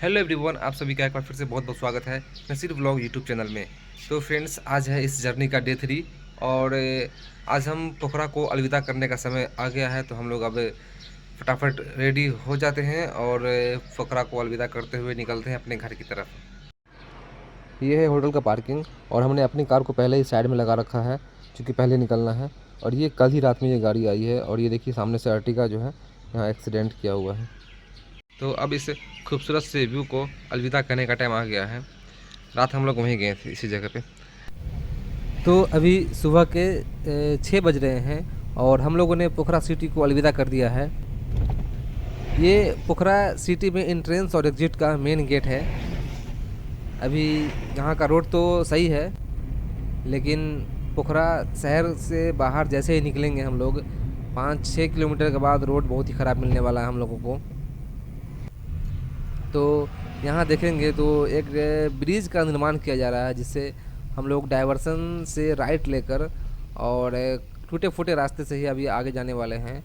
Hello everyone, आप सभी का एक बार फिर से बहुत बहुत स्वागत है नसीर व्लॉग यूट्यूब चैनल में। तो फ्रेंड्स, आज है इस जर्नी का डे 3 और आज हम पोखरा को अलविदा करने का समय आ गया है। तो हम लोग अब फटाफट रेडी हो जाते हैं और पोखरा को अलविदा करते हुए निकलते हैं अपने घर की तरफ। ये है होटल का पार्किंग और हमने अपनी कार को पहले ही साइड में लगा रखा है क्योंकि पहले निकलना है। और ये कल ही रात में ये गाड़ी आई है और ये देखिए सामने से अर्टिगा जो है यहाँ एक्सीडेंट किया हुआ है। तो अब इस खूबसूरत से व्यू को अलविदा करने का टाइम आ गया है। रात हम लोग वहीं गए थे इसी जगह पे। तो अभी सुबह के 6 बज रहे हैं और हम लोगों ने पोखरा सिटी को अलविदा कर दिया है। ये पोखरा सिटी में एंट्रेंस और एग्जिट का मेन गेट है। अभी यहाँ का रोड तो सही है, लेकिन पोखरा शहर से बाहर जैसे ही निकलेंगे हम लोग 5-6 किलोमीटर के बाद रोड बहुत ही ख़राब मिलने वाला है हम लोगों को। तो यहाँ देखेंगे तो एक ब्रिज का निर्माण किया जा रहा है, जिससे हम लोग डाइवर्सन से राइट लेकर और टूटे फूटे रास्ते से ही अभी आगे जाने वाले हैं।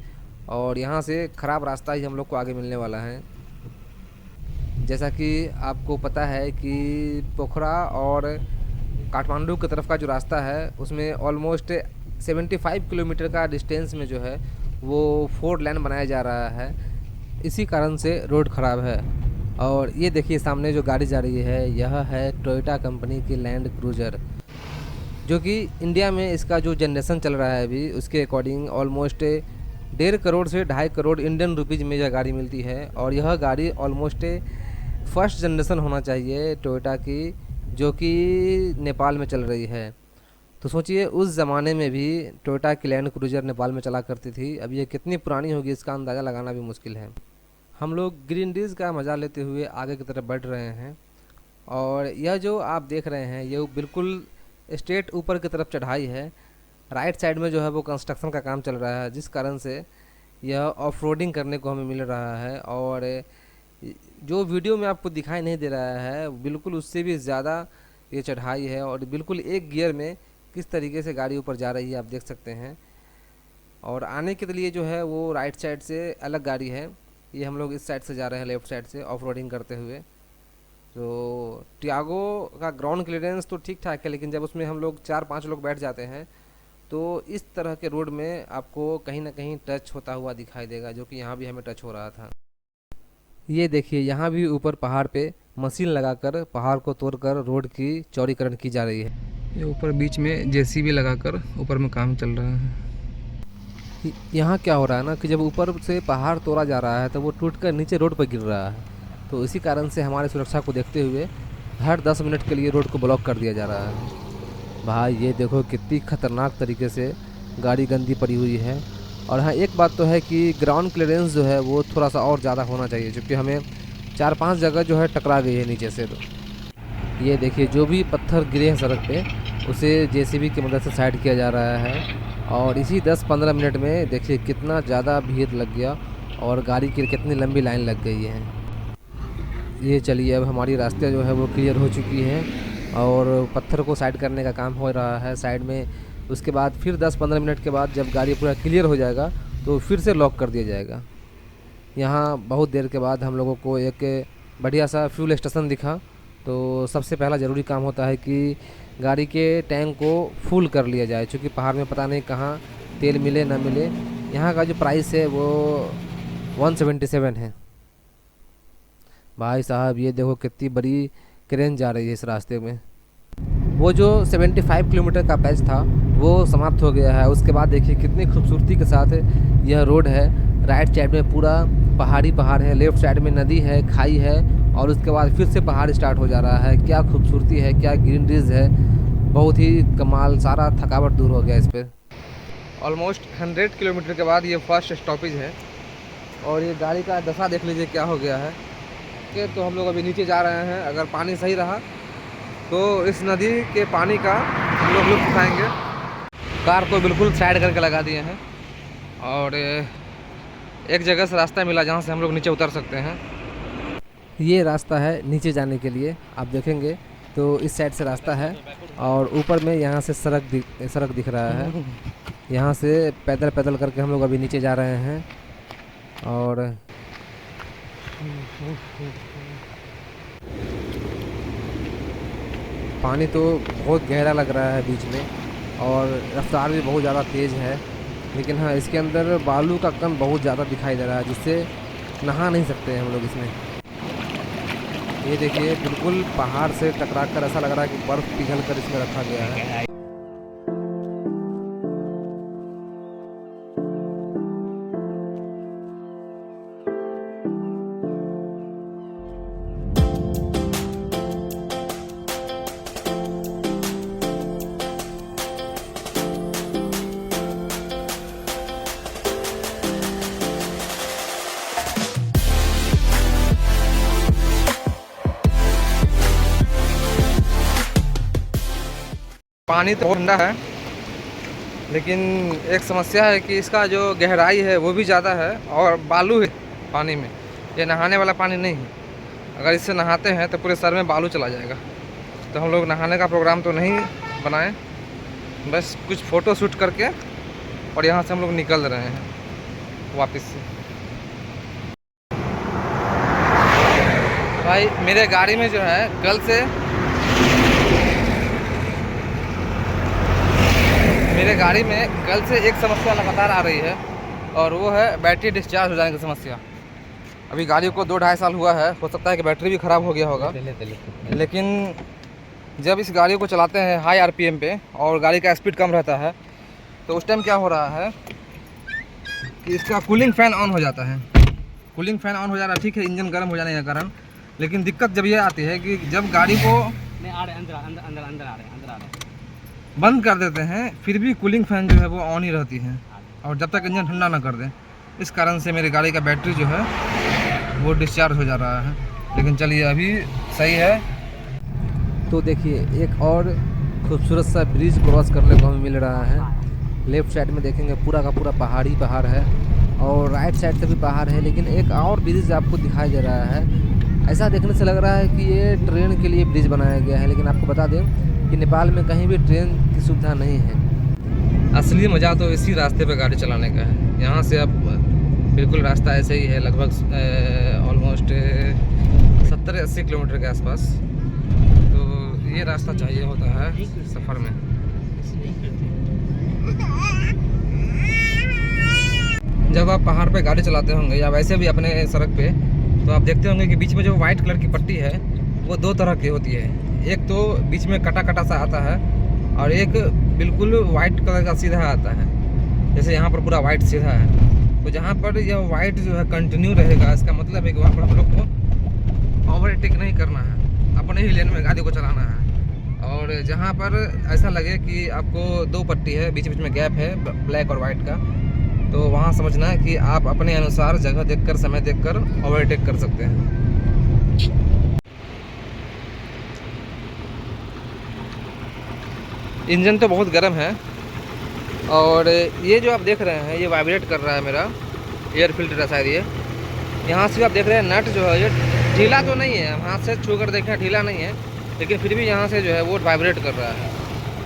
और यहाँ से ख़राब रास्ता ही हम लोग को आगे मिलने वाला है। जैसा कि आपको पता है कि पोखरा और काठमांडू की तरफ का जो रास्ता है उसमें ऑलमोस्ट 75 किलोमीटर का डिस्टेंस में जो है वो 4 लेन बनाया जा रहा है। इसी कारण से रोड ख़राब है। और ये देखिए सामने जो गाड़ी जा रही है यह है टोयोटा कंपनी की लैंड क्रूज़र, जो कि इंडिया में इसका जो जनरेशन चल रहा है अभी उसके अकॉर्डिंग ऑलमोस्ट 1.5 करोड़ से 2.5 करोड़ इंडियन रुपीज़ में यह गाड़ी मिलती है। और यह गाड़ी ऑलमोस्ट फर्स्ट जनरेशन होना चाहिए टोयोटा की, जो कि नेपाल में चल रही है। तो सोचिए उस ज़माने में भी टोयोटा की लैंड क्रूज़र नेपाल में चला करती थी। अब ये कितनी पुरानी होगी इसका अंदाज़ा लगाना भी मुश्किल है। हम लोग ग्रीन डीज का मज़ा लेते हुए आगे की तरफ बढ़ रहे हैं। और यह जो आप देख रहे हैं ये बिल्कुल स्ट्रेट ऊपर की तरफ चढ़ाई है। राइट साइड में जो है वो कंस्ट्रक्शन का काम चल रहा है, जिस कारण से यह ऑफ रोडिंग करने को हमें मिल रहा है। और जो वीडियो में आपको दिखाई नहीं दे रहा है बिल्कुल उससे भी ज़्यादा ये चढ़ाई है। और बिल्कुल एक गियर में किस तरीके से गाड़ी ऊपर जा रही है आप देख सकते हैं। और आने के लिए जो है वो राइट साइड से अलग गाड़ी है। ये हम लोग इस साइड से जा रहे हैं लेफ़्ट साइड से ऑफ रोडिंग करते हुए। तो टियागो का ग्राउंड क्लियरेंस तो ठीक ठाक है, लेकिन जब उसमें हम लोग 4-5 लोग बैठ जाते हैं तो इस तरह के रोड में आपको कहीं ना कहीं टच होता हुआ दिखाई देगा, जो कि यहाँ भी हमें टच हो रहा था। ये देखिए यहाँ भी ऊपर पहाड़ पे मशीन लगाकर पहाड़ को तोड़कर रोड की चौड़ीकरण की जा रही है। ये ऊपर बीच में जेसीबी लगाकर ऊपर में काम चल रहा है। यहाँ क्या हो रहा है ना कि जब ऊपर से पहाड़ तोड़ा जा रहा है तो वो टूटकर नीचे रोड पर गिर रहा है। तो इसी कारण से हमारी सुरक्षा को देखते हुए हर 10 मिनट के लिए रोड को ब्लॉक कर दिया जा रहा है। भाई ये देखो कितनी ख़तरनाक तरीके से गाड़ी गंदी पड़ी हुई है। और हाँ, एक बात तो है कि ग्राउंड क्लियरेंस जो है वो थोड़ा सा और ज़्यादा होना चाहिए, क्योंकि हमें 4-5 जगह जो है टकरा गई है नीचे से। तो ये देखिए जो भी पत्थर गिरे हैं सड़क पे उसे जेसीबी की मदद से साइड किया जा रहा है। और इसी 10-15 मिनट में देखिए कितना ज़्यादा भीड़ लग गया और गाड़ी की कितनी लंबी लाइन लग गई है। ये चलिए अब हमारी रास्ते जो है वो क्लियर हो चुकी है और पत्थर को साइड करने का काम हो रहा है साइड में। उसके बाद फिर 10-15 मिनट के बाद जब गाड़ी पूरा क्लियर हो जाएगा तो फिर से लॉक कर दिया जाएगा। यहाँ बहुत देर के बाद हम लोगों को एक बढ़िया सा फ्यूल स्टेशन दिखा। तो सबसे पहला ज़रूरी काम होता है कि गाड़ी के टैंक को फुल कर लिया जाए, क्योंकि पहाड़ में पता नहीं कहाँ तेल मिले ना मिले। यहाँ का जो प्राइस है वो 177 है। भाई साहब ये देखो कितनी बड़ी क्रेन जा रही है इस रास्ते में। वो जो 75 किलोमीटर का पैच था वो समाप्त हो गया है। उसके बाद देखिए कितनी खूबसूरती के साथ यह रोड है। राइट साइड में पूरा पहाड़ है, लेफ़्ट साइड में नदी है, खाई है, और उसके बाद फिर से पहाड़ स्टार्ट हो जा रहा है। क्या खूबसूरती है, क्या ग्रीनरीज है, बहुत ही कमाल। सारा थकावट दूर हो गया इस पर। ऑलमोस्ट 100 किलोमीटर के बाद ये फर्स्ट स्टॉपेज है और ये गाड़ी का दशा देख लीजिए क्या हो गया है। कि तो हम लोग अभी नीचे जा रहे हैं। अगर पानी सही रहा तो इस नदी के पानी का हम लोग लुत्फ़ उठाएंगे। कार को बिल्कुल साइड करके लगा दिए हैं और एक जगह से रास्ता मिला जहाँ से हम लोग नीचे उतर सकते हैं। ये रास्ता है नीचे जाने के लिए, आप देखेंगे तो इस साइड से रास्ता है और ऊपर में यहाँ से सड़क दिख रहा है। यहाँ से पैदल पैदल करके हम लोग अभी नीचे जा रहे हैं। और पानी तो बहुत गहरा लग रहा है बीच में, और रफ्तार भी बहुत ज़्यादा तेज़ है। लेकिन हाँ, इसके अंदर बालू का कण बहुत ज़्यादा दिखाई दे रहा है, जिससे नहा नहीं सकते हैं हम लोग इसमें। ये देखिए, बिल्कुल पहाड़ से टकरा कर ऐसा लग रहा है कि बर्फ़ पिघल कर इसमें रखा गया है। पानी तो बहुत ठंडा है, लेकिन एक समस्या है कि इसका जो गहराई है वो भी ज़्यादा है और बालू है पानी में। ये नहाने वाला पानी नहीं है। अगर इससे नहाते हैं तो पूरे सर में बालू चला जाएगा। तो हम लोग नहाने का प्रोग्राम तो नहीं बनाए, बस कुछ फ़ोटो शूट करके और यहाँ से हम लोग निकल रहे हैं वापस से। भाई, मेरे गाड़ी में जो है कल से एक समस्या लगातार आ रही है, और वो है बैटरी डिस्चार्ज हो जाने की समस्या। अभी गाड़ी को 2-2.5 साल हुआ है, हो सकता है कि बैटरी भी ख़राब हो गया होगा। लेकिन जब इस गाड़ी को चलाते हैं हाई आरपीएम पे और गाड़ी का स्पीड कम रहता है, तो उस टाइम क्या हो रहा है कि इसका कूलिंग फ़ैन ऑन हो जाता है। कूलिंग फ़ैन ऑन हो जा रहा है, ठीक है, इंजन गर्म हो जाने के कारण। लेकिन दिक्कत जब ये आती है कि जब गाड़ी को बंद कर देते हैं, फिर भी कूलिंग फ़ैन जो है वो ऑन ही रहती है, और जब तक इंजन ठंडा ना कर दें। इस कारण से मेरी गाड़ी का बैटरी जो है वो डिस्चार्ज हो जा रहा है। लेकिन चलिए, अभी सही है। तो देखिए, एक और खूबसूरत सा ब्रिज क्रॉस करने को हमें मिल रहा है। लेफ़्ट साइड में देखेंगे पूरा का पूरा पहाड़ है, और राइट साइड से भी पहाड़ है। लेकिन एक और ब्रिज आपको दिखाई दे रहा है। ऐसा देखने से लग रहा है कि ये ट्रेन के लिए ब्रिज बनाया गया है। लेकिन आपको बता दें कि नेपाल में कहीं भी ट्रेन की सुविधा नहीं है। असली मज़ा तो इसी रास्ते पे गाड़ी चलाने का है। यहाँ से अब बिल्कुल रास्ता ऐसे ही है, लगभग ऑलमोस्ट 70-80 किलोमीटर के आसपास। तो ये रास्ता चाहिए होता है सफ़र में। जब आप पहाड़ पे गाड़ी चलाते होंगे या वैसे भी अपने सड़क पे, तो आप देखते होंगे कि बीच में जो वाइट कलर की पट्टी है वो 2 तरह की होती है। एक तो बीच में कटा सा आता है, और एक बिल्कुल वाइट कलर का सीधा आता है। जैसे यहाँ पर पूरा वाइट सीधा है, तो जहाँ पर यह वाइट जो है कंटिन्यू रहेगा, इसका मतलब है कि वहाँ पर हम लोग को ओवरटेक नहीं करना है, अपने ही लेन में गाड़ी को चलाना है। और जहाँ पर ऐसा लगे कि आपको 2 पट्टी है, बीच बीच में गैप है ब्लैक और वाइट का, तो वहाँ समझना है कि आप अपने अनुसार जगह देखकर, समय देखकर ओवरटेक कर सकते हैं। इंजन तो बहुत गर्म है, और ये जो आप देख रहे हैं ये वाइब्रेट कर रहा है। मेरा एयर फिल्टर है शायद ये। यहाँ से आप देख रहे हैं नट जो है ये ढीला तो नहीं है, हम हाथ से छू कर देखें ढीला नहीं है, लेकिन फिर भी यहाँ से जो है वो वाइब्रेट कर रहा है।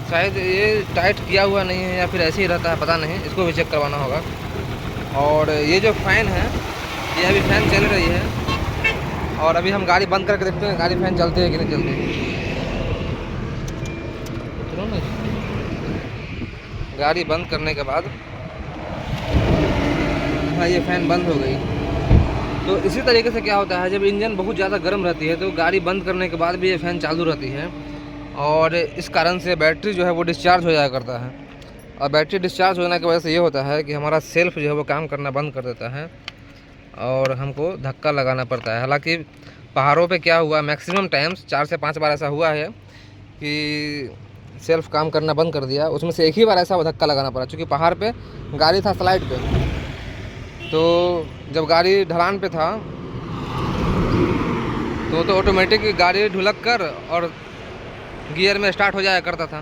शायद ये टाइट किया हुआ नहीं है या फिर ऐसे ही रहता है, पता नहीं, इसको भी चेक करवाना होगा। और ये जो फ़ैन है, ये अभी फ़ैन चल रही है, और अभी हम गाड़ी बंद करके देखते हैं गाड़ी फ़ैन चलती है कि नहीं चलती। गाड़ी बंद करने के बाद हाँ, ये फ़ैन बंद हो गई। तो इसी तरीके से क्या होता है, जब इंजन बहुत ज़्यादा गर्म रहती है तो गाड़ी बंद करने के बाद भी ये फ़ैन चालू रहती है, और इस कारण से बैटरी जो है वो डिस्चार्ज हो जाया करता है। और बैटरी डिस्चार्ज होने की वजह से ये होता है कि हमारा सेल्फ जो है वो काम करना बंद कर देता है, और हमको धक्का लगाना पड़ता है। हालांकि पहाड़ों पे क्या हुआ, मैक्सिमम टाइम्स 4 से 5 बार ऐसा हुआ है कि सेल्फ काम करना बंद कर दिया। उसमें से एक ही बार ऐसा धक्का लगाना पड़ा, क्योंकि पहाड़ पे गाड़ी था स्लाइड पे, तो जब गाड़ी ढलान पे था तो ऑटोमेटिक गाड़ी ढुलक कर और गियर में स्टार्ट हो जाया करता था।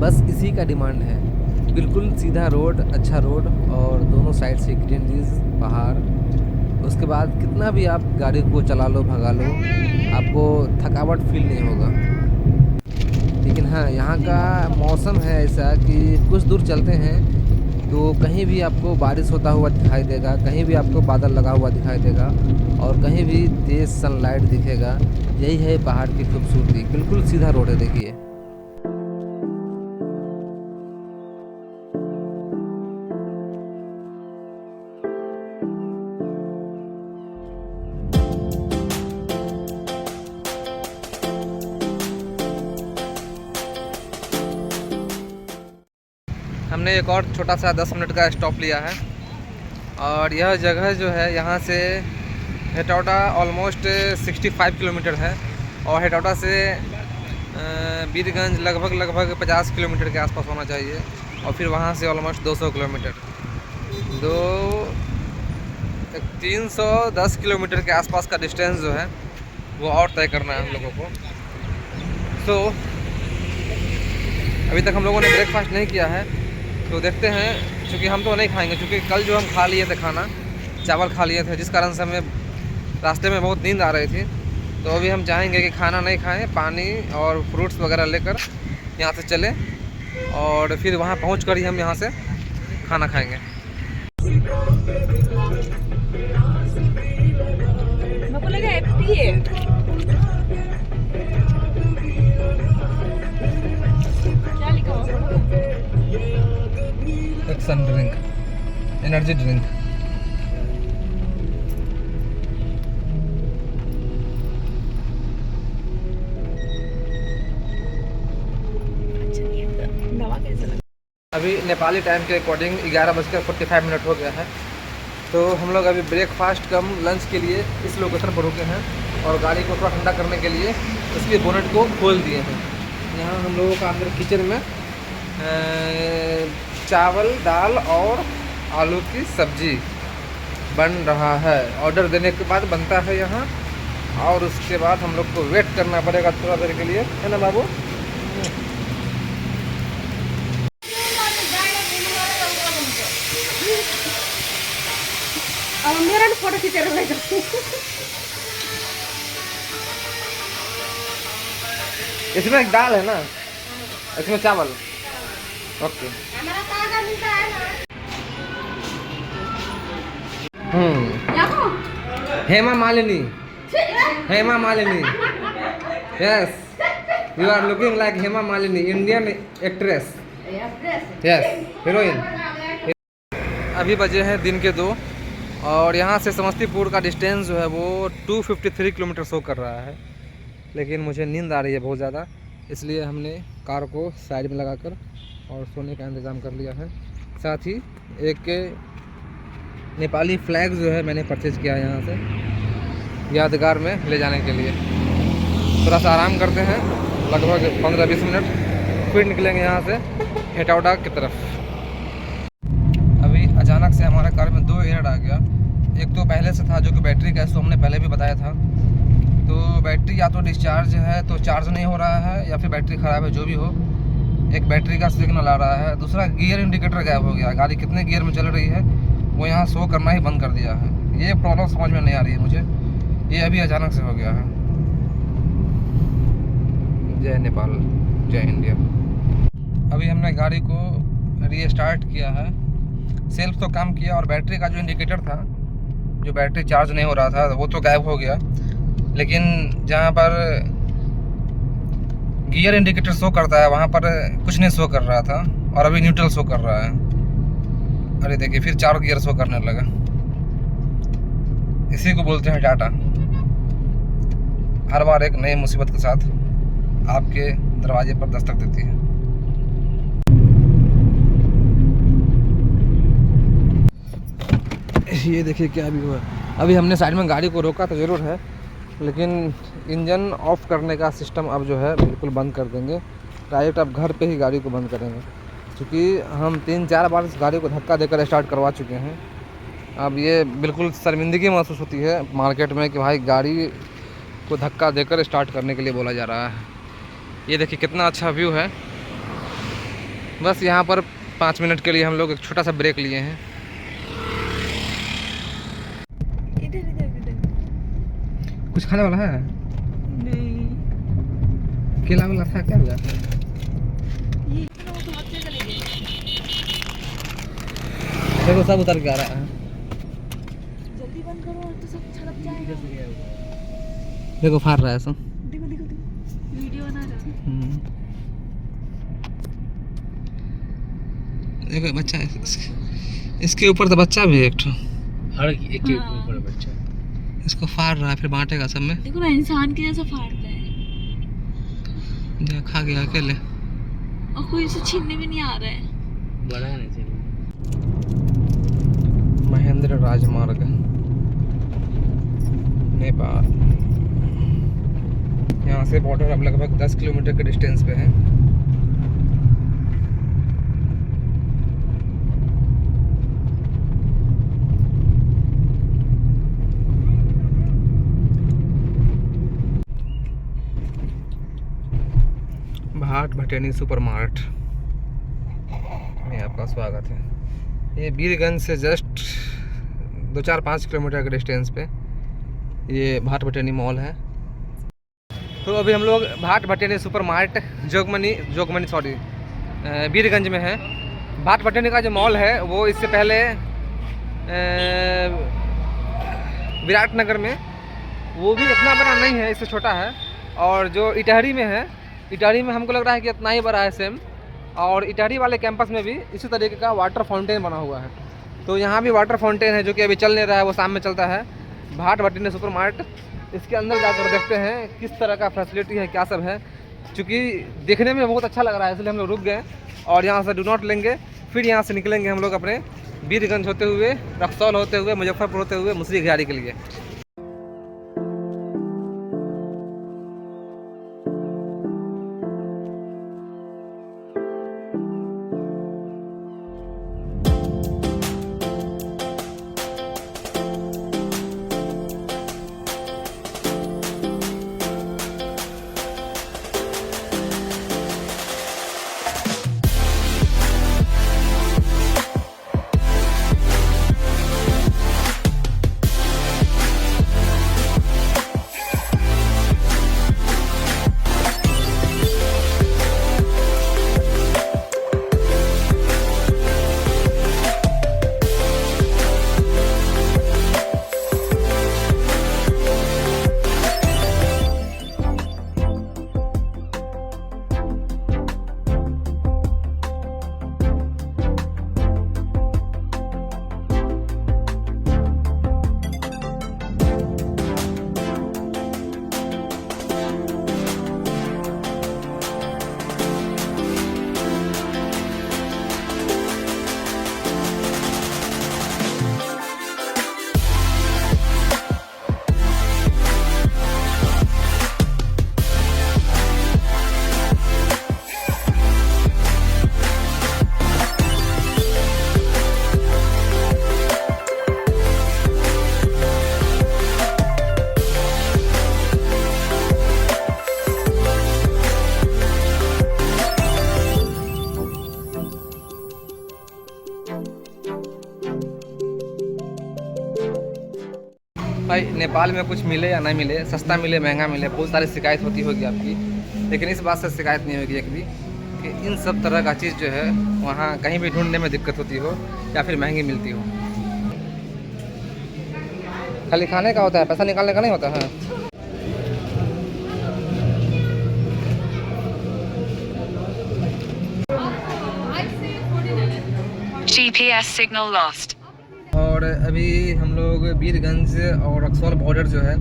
बस इसी का डिमांड है, बिल्कुल सीधा रोड, अच्छा रोड, और दोनों साइड से ग्रीनरीज, पहाड़। उसके बाद कितना भी आप गाड़ी को चला लो, भगा लो, आपको थकावट फील नहीं होगा। लेकिन हाँ, यहाँ का मौसम है ऐसा कि कुछ दूर चलते हैं तो कहीं भी आपको बारिश होता हुआ दिखाई देगा, कहीं भी आपको बादल लगा हुआ दिखाई देगा और कहीं भी तेज़ सनलाइट दिखेगा। यही है पहाड़ की खूबसूरती। बिल्कुल सीधा रोड है, देखिए। हमने एक और छोटा सा 10 मिनट का स्टॉप लिया है और यह जगह जो है यहाँ से हेटौड़ा ऑलमोस्ट 65 किलोमीटर है और हेटौड़ा से बीरगंज लगभग 50 किलोमीटर के आसपास होना चाहिए और फिर वहाँ से ऑलमोस्ट 200 किलोमीटर, 310 किलोमीटर के आसपास का डिस्टेंस जो है वो और तय करना है हम लोगों को। तो अभी तक हम लोगों ने ब्रेकफास्ट नहीं किया है, तो देखते हैं। क्योंकि हम तो नहीं खाएंगे, क्योंकि कल जो हम खा लिए थे खाना, चावल खा लिए थे, जिस कारण से हमें रास्ते में बहुत नींद आ रही थी। तो अभी हम चाहेंगे कि खाना नहीं खाएं, पानी और फ्रूट्स वगैरह लेकर यहाँ से चलें और फिर वहाँ पहुँच कर ही हम यहाँ से खाना खाएंगे। Action drink, energy drink. अभी नेपाली टाइम के अकॉर्डिंग 11:45 हो गया है। तो हम लोग अभी ब्रेकफास्ट कम लंच के लिए इस लोकेशन पर रुके हैं और गाड़ी को थोड़ा ठंडा करने के लिए इसके बोनेट को खोल दिए हैं। यहाँ हम लोगों का अंदर किचन में चावल, दाल और आलू की सब्जी बन रहा है। ऑर्डर देने के बाद बनता है यहाँ और उसके बाद हम लोग को वेट करना पड़ेगा थोड़ा देर के लिए, है ना बाबू? मेरा फोटो खींचा रहेगा। इसमें एक दाल है ना, इसमें चावल। Okay. Hema Malini, Hema Malini, yes, you are looking like Hema Malini, Indian actress, yes, heroine. अभी बजे हैं दिन के 2 और यहाँ से समस्तीपुर का डिस्टेंस जो है वो 253 किलोमीटर शो कर रहा है। लेकिन मुझे नींद आ रही है बहुत ज़्यादा, इसलिए हमने कार को साइड में लगाकर और सोने का इंतज़ाम कर लिया है। साथ ही एक नेपाली फ्लैग जो है मैंने परचेज़ किया है यहाँ से यादगार में ले जाने के लिए। थोड़ा सा आराम करते हैं, लगभग 15-20 मिनट, फिर निकलेंगे यहाँ से हेटौड़ा की तरफ। अभी अचानक से हमारे कार में 2 एरर आ गया। एक तो पहले से था जो कि बैटरी का, इसको हमने पहले भी बताया था। तो बैटरी या तो डिस्चार्ज है तो चार्ज नहीं हो रहा है, या फिर बैटरी ख़राब है, जो भी हो। एक बैटरी का सिग्नल आ रहा है, दूसरा गियर इंडिकेटर गायब हो गया। गाड़ी कितने गियर में चल रही है वो यहाँ शो करना ही बंद कर दिया है। ये प्रॉब्लम समझ में नहीं आ रही है मुझे, ये अभी अचानक से हो गया है। जय नेपाल, जय इंडिया। अभी हमने गाड़ी को रीस्टार्ट किया है, सेल्फ तो काम किया और बैटरी का जो इंडिकेटर था, जो बैटरी चार्ज नहीं हो रहा था, वो तो गायब हो गया। लेकिन जहाँ पर गियर इंडिकेटर शो करता है वहाँ पर कुछ नहीं शो कर रहा था और अभी न्यूट्रल शो कर रहा है। अरे देखिए, फिर 4 गियर शो करने लगा। इसी को बोलते हैं टाटा। हर बार एक नई मुसीबत के साथ आपके दरवाजे पर दस्तक देती है। ये देखिए क्या भी हुआ। अभी हमने साइड में गाड़ी को रोका तो ज़रूर है, लेकिन इंजन ऑफ करने का सिस्टम अब जो है बिल्कुल बंद कर देंगे। डायरेक्ट अब घर पे ही गाड़ी को बंद करेंगे, क्योंकि हम 3-4 बार इस गाड़ी को धक्का देकर स्टार्ट करवा चुके हैं। अब ये बिल्कुल शर्मिंदगी महसूस होती है मार्केट में कि भाई गाड़ी को धक्का देकर स्टार्ट करने के लिए बोला जा रहा है। ये देखिए कितना अच्छा व्यू है। बस यहाँ पर 5 मिनट के लिए हम लोग एक छोटा सा ब्रेक लिए हैं। कुछ खाने वाला है? नहीं। केला वाला था क्या? हुआ देखो सब उतर के आ रहा है। जल्दी बंद करो और तो सब छड़प जाएगा। देखो फाड़ रहा है सब। देखो देखो देखो वीडियो बना रहा है। देखो बच्चा है इसके ऊपर तो बच्चा भी है एक ठो। हर एक के ऊपर बच्चा इसको फाड़ रहा है फिर बांटेगा सब में। देखो ना इंसान के जैसा फाड़ता है खा गया अकेले और कोई इसे छीनने में नहीं आ रहा है। बड़ा नहीं चाहिए। महेंद्र राजमार्ग नेपाल। यहाँ से बॉर्डर अब लगभग 10 किलोमीटर के डिस्टेंस पे है। भाट भटेनी सुपरमार्ट में आपका स्वागत है। ये बीरगंज से जस्ट 2-4-5 किलोमीटर के डिस्टेंस पे ये भाट भटेनी मॉल है। तो अभी हम लोग भाट भटेनी सुपरमार्ट जोगमनी सॉरी बीरगंज में है। भाट भटेनी का जो मॉल है वो इससे पहले विराटनगर में, वो भी इतना बड़ा नहीं है, इससे छोटा है। और जो इटहरी में है, इटहरी में हमको लग रहा है कि इतना ही बड़ा है सेम। और इटहरी वाले कैंपस में भी इसी तरीके का वाटर फाउंटेन बना हुआ है। तो यहाँ भी वाटर फाउंटेन है जो कि अभी चल नहीं रहा है, वो शाम में चलता है। भाट भटेनी सुपरमार्ट, इसके अंदर जाकर देखते हैं किस तरह का फैसिलिटी है, क्या सब है। क्योंकि देखने में बहुत अच्छा लग रहा है इसलिए हम लोग रुक गए और यहाँ से डू नॉट लेंगे। फिर यहाँ से निकलेंगे हम लोग अपने बीरगंज होते हुए, रक्सौल होते हुए, मुजफ्फरपुर होते हुए मुसरी घाटी के लिए। भाई नेपाल में कुछ मिले या नहीं मिले, सस्ता मिले महंगा मिले, बहुत सारी शिकायत होती होगी आपकी, लेकिन इस बात से शिकायत नहीं होगी एक भी कि इन सब तरह का चीज़ जो है वहाँ कहीं भी ढूंढने में दिक्कत होती हो या फिर महंगी मिलती हो। खाली खाने का होता है, पैसा निकालने का नहीं होता है। GPS signal lost. और अभी हम लोग बीरगंज और रक्सौल बॉर्डर जो है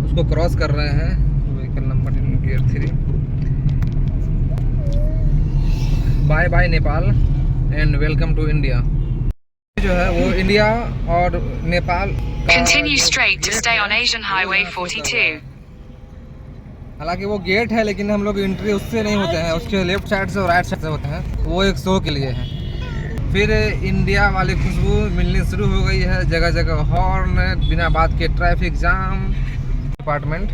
उसको क्रॉस कर रहे हैं। Vehicle number gear 3। Bye bye Nepal and welcome to India. जो है वो इंडिया और नेपाल का Continue straight to stay on Asian Highway 42. हालांकि वो गेट है लेकिन हम लोग एंट्री उससे नहीं होते हैं, उसके लेफ्ट साइड से और राइट साइड से होते हैं। वो एक शो के लिए है। फिर इंडिया वाली खुशबू मिलनी शुरू हो गई है, जगह जगह हॉर्न, बिना बात के ट्रैफिक जाम। डिपार्टमेंट,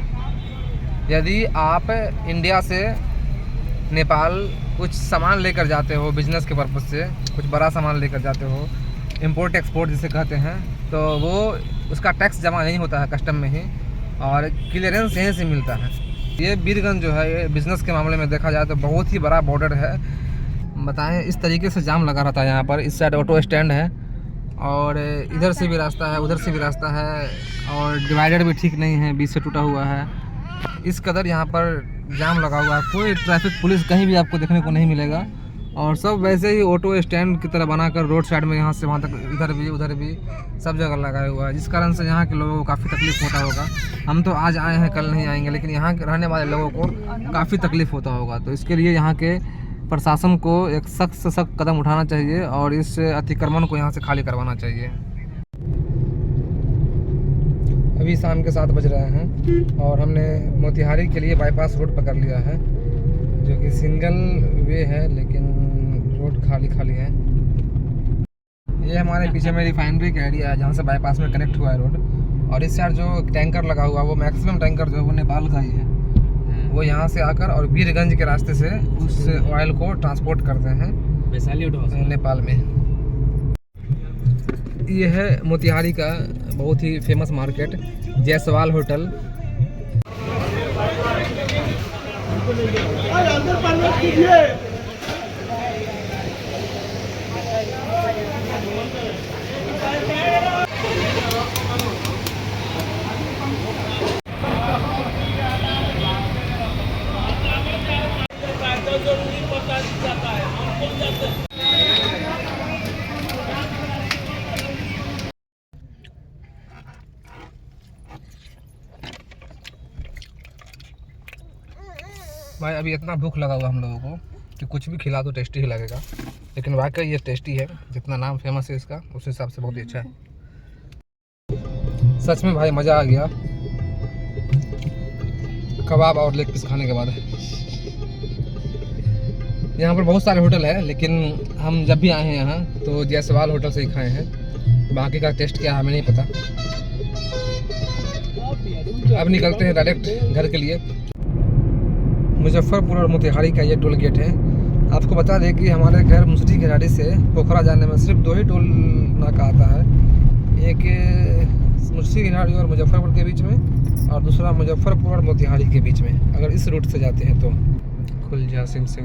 यदि आप इंडिया से नेपाल कुछ सामान लेकर जाते हो बिजनेस के पर्पज़ से, कुछ बड़ा सामान लेकर जाते हो, इंपोर्ट एक्सपोर्ट जिसे कहते हैं, तो वो उसका टैक्स जमा नहीं होता है कस्टम में ही, और क्लियरेंस यहीं से मिलता है। ये बीरगंज जो है ये बिज़नेस के मामले में देखा जाए तो बहुत ही बड़ा बॉर्डर है। बताएं, इस तरीके से जाम लगा रहता है यहाँ पर। इस साइड ऑटो स्टैंड है और इधर से भी रास्ता है, उधर से भी रास्ता है, और डिवाइडर भी ठीक नहीं है, बीच से टूटा हुआ है। इस कदर यहाँ पर जाम लगा हुआ है, कोई ट्रैफिक पुलिस कहीं भी आपको देखने को नहीं मिलेगा। और सब वैसे ही ऑटो स्टैंड की तरह बनाकर रोड साइड में यहाँ से वहाँ तक, इधर भी उधर भी सब जगह लगाया हुआ है, जिस कारण से यहाँ के लोगों को काफ़ी तकलीफ़ होता होगा। हम तो आज आए हैं, कल नहीं आएंगे, लेकिन यहाँ के रहने वाले लोगों को काफ़ी तकलीफ़ होता होगा। तो इसके लिए यहाँ के प्रशासन को एक सख्त से सख्त कदम उठाना चाहिए और इस अतिक्रमण को यहाँ से खाली करवाना चाहिए। अभी शाम के 7 बज रहे हैं और हमने मोतिहारी के लिए बाईपास रोड पकड़ लिया है, जो कि सिंगल वे है, लेकिन रोड खाली खाली है। ये हमारे पीछे में रिफाइनरी का एरिया है, जहाँ से बाईपास में कनेक्ट हुआ है रोड। और इस साइड जो टैंकर लगा हुआ है, वो मैक्सिमम टैंकर जो है वो नेपाल का ही है। वो यहाँ से आकर और वीरगंज के रास्ते से उस ऑयल को ट्रांसपोर्ट करते हैं नेपाल में। ये है मोतिहारी का बहुत ही फेमस मार्केट, जायसवाल होटल। भाई अभी इतना भूख लगा हुआ हम लोगों को कि कुछ भी खिला दो टेस्टी ही लगेगा, लेकिन वाकई ये टेस्टी है, जितना नाम फेमस है इसका उस हिसाब से बहुत ही अच्छा है। सच में भाई मज़ा आ गया कबाब और लेग पीस खाने के बाद। यहाँ पर बहुत सारे होटल है, लेकिन हम जब भी आए हैं यहाँ तो जायसवाल होटल से ही खाए हैं, बाकी का टेस्ट क्या है हमें नहीं पता। अब निकलते हैं डायरेक्ट घर के लिए। मुजफ्फरपुर और मोतिहारी का ये टोल गेट है। आपको बता दें कि हमारे घर मुसरी घराड़ी से पोखरा जाने में सिर्फ 2 ही टोल नाका आता है, एक मुसरी घराड़ी और मुजफ्फरपुर के बीच में, और दूसरा मुजफ्फरपुर और मोतिहारी के बीच में, अगर इस रूट से जाते हैं तो। खुल जा सिम सिम।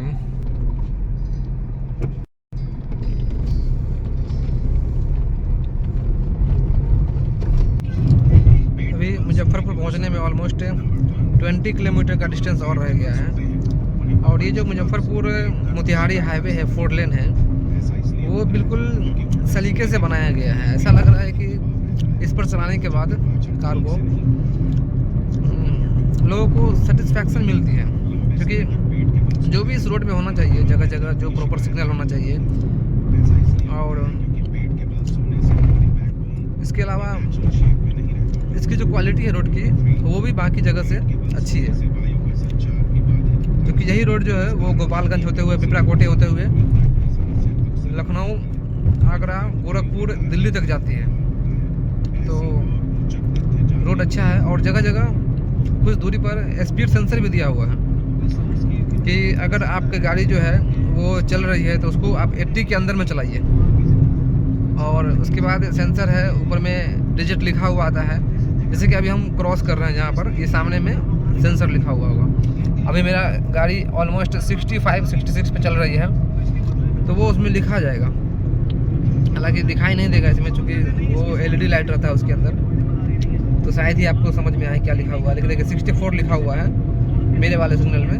अभी मुजफ्फरपुर पहुंचने में ऑलमोस्ट 20 किलोमीटर का डिस्टेंस और रह गया है। और ये जो मुजफ्फरपुर मोतिहारी हाईवे है, 4 लेन है, वो बिल्कुल सलीके से बनाया गया है। ऐसा लग रहा है कि इस पर चलाने के बाद कार को लोगों को सेटिस्फैक्शन मिलती है, क्योंकि जो भी इस रोड में होना चाहिए, जगह जगह जो प्रॉपर सिग्नल होना चाहिए, और इसके अलावा इसकी जो क्वालिटी है रोड की, वो भी बाकी जगह से अच्छी है। क्योंकि यही रोड जो है वो गोपालगंज होते हुए, पिपरा कोटे होते हुए लखनऊ, आगरा, गोरखपुर, दिल्ली तक जाती है। तो रोड अच्छा है और जगह जगह कुछ दूरी पर स्पीड सेंसर भी दिया हुआ है कि अगर आपकी गाड़ी जो है वो चल रही है तो उसको आप 80 के अंदर में चलाइए। और उसके बाद सेंसर है, ऊपर में डिजिट लिखा हुआ आता है। जैसे कि अभी हम क्रॉस कर रहे हैं यहाँ पर, ये सामने में सेंसर लिखा हुआ होगा। अभी मेरा गाड़ी ऑलमोस्ट 65-66 पे चल रही है, तो वो उसमें लिखा जाएगा। हालांकि दिखाई नहीं देगा इसमें, चूँकि वो LED लाइट रहता है उसके अंदर, तो शायद ही आपको समझ में आए क्या लिखा हुआ है। लेकिन देखिए 64 लिखा हुआ है मेरे वाले सिग्नल में,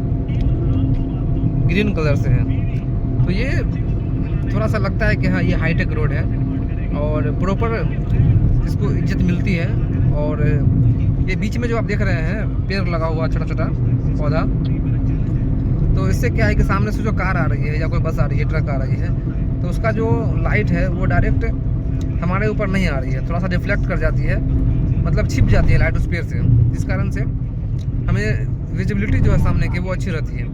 ग्रीन कलर से है। तो ये थोड़ा सा लगता है कि हाँ ये हाईटेक रोड है और प्रॉपर इसको इज्जत मिलती है। और ये बीच में जो आप देख रहे हैं पेड़ लगा हुआ छोटा छोटा पौधा, तो इससे क्या है कि सामने से जो कार आ रही है या कोई बस आ रही है, ट्रक आ रही है, तो उसका जो लाइट है वो डायरेक्ट हमारे ऊपर नहीं आ रही है, थोड़ा सा डिफ्लेक्ट कर जाती है, मतलब छिप जाती है लाइट उस पेड़ से, जिस कारण से हमें विजिबिलिटी जो है सामने की वो अच्छी रहती है।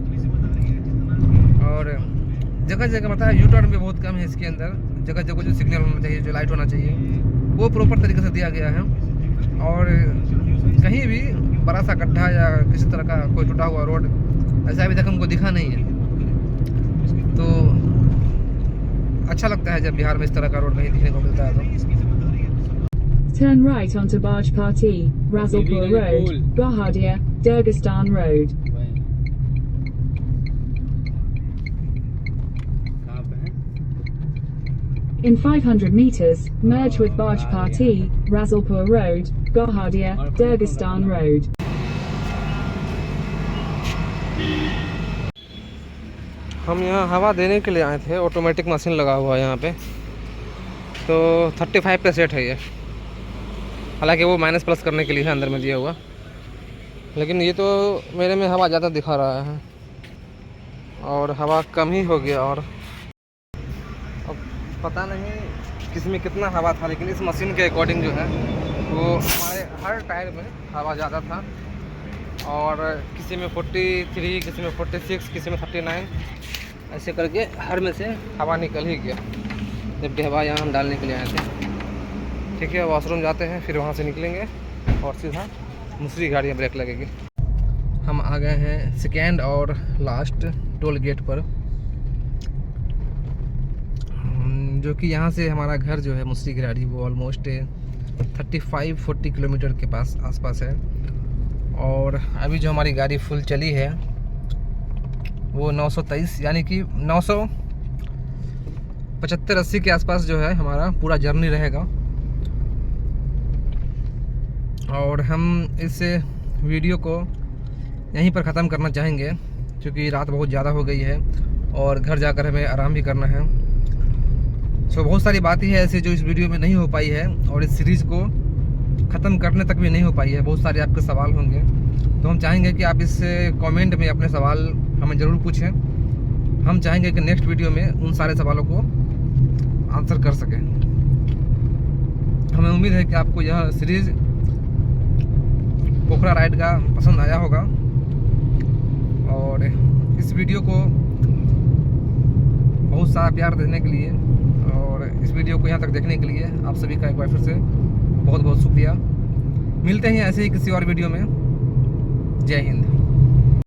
और जगह जगह पता है यू टर्न भी बहुत कम है इसके अंदर, जगह जगह जो सिग्नल होना चाहिए, जो लाइट होना चाहिए, वो प्रॉपर तरीके से दिया गया है। और कहीं भी बड़ा सा गड्ढा या किसी तरह का कोई टूटा हुआ रोड ऐसा अभी तक हमको दिखा नहीं है। तो अच्छा लगता है जब बिहार में इस तरह का रोड कहीं दिखने को मिलता है। तो Turn right onto Baj Party, Razalpur Road, Gahadia, Durgastan Road. कहाँ पे है? In 500 meters, merge with Bajpati, Rasulpur Road, Gahadia, Durgastan Road. हम यहाँ हवा देने के लिए आए थे, ऑटोमेटिक मशीन लगा हुआ है यहाँ पे, तो 35 पे सेट है ये। हालांकि वो माइनस प्लस करने के लिए है अंदर में दिया हुआ, लेकिन ये तो मेरे में हवा ज़्यादा दिखा रहा है और हवा कम ही हो गया। और अब पता नहीं किस में कितना हवा था, लेकिन इस मशीन के अकॉर्डिंग जो है वो हमारे हर टायर में हवा ज़्यादा था। और किसी में 43, किसी में 46, किसी में 39, ऐसे करके हर में से हवा निकल ही गया, जबकि हवा यहाँ हम डालने के लिए आए थे। ठीक है, वॉशरूम जाते हैं, फिर वहाँ से निकलेंगे और सीधा दूसरी गाड़ी में ब्रेक लगेगी। हम आ गए हैं सेकेंड और लास्ट टोल गेट पर, जो कि यहाँ से हमारा घर जो है मुसरी गिराड़ी वो ऑलमोस्ट 35-40 किलोमीटर के पास आसपास है। और अभी जो हमारी गाड़ी फुल चली है वो 923, यानी कि 975-80 के आसपास जो है हमारा पूरा जर्नी रहेगा। और हम इस वीडियो को यहीं पर ख़त्म करना चाहेंगे, क्योंकि रात बहुत ज़्यादा हो गई है और घर जाकर हमें आराम भी करना है। सो बहुत सारी बातें हैं ऐसे जो इस वीडियो में नहीं हो पाई है और इस सीरीज़ को ख़त्म करने तक भी नहीं हो पाई है। बहुत सारे आपके सवाल होंगे, तो हम चाहेंगे कि आप इस कमेंट में अपने सवाल हमें ज़रूर पूछें। हम चाहेंगे कि नेक्स्ट वीडियो में उन सारे सवालों को आंसर कर सकें। हमें उम्मीद है कि आपको यह सीरीज़ पोखरा राइड का पसंद आया होगा, और इस वीडियो को बहुत सारा प्यार देने के लिए और इस वीडियो को यहाँ तक देखने के लिए आप सभी का एक बार फिर से बहुत बहुत शुक्रिया। मिलते हैं ऐसे ही किसी और वीडियो में। जय हिंद।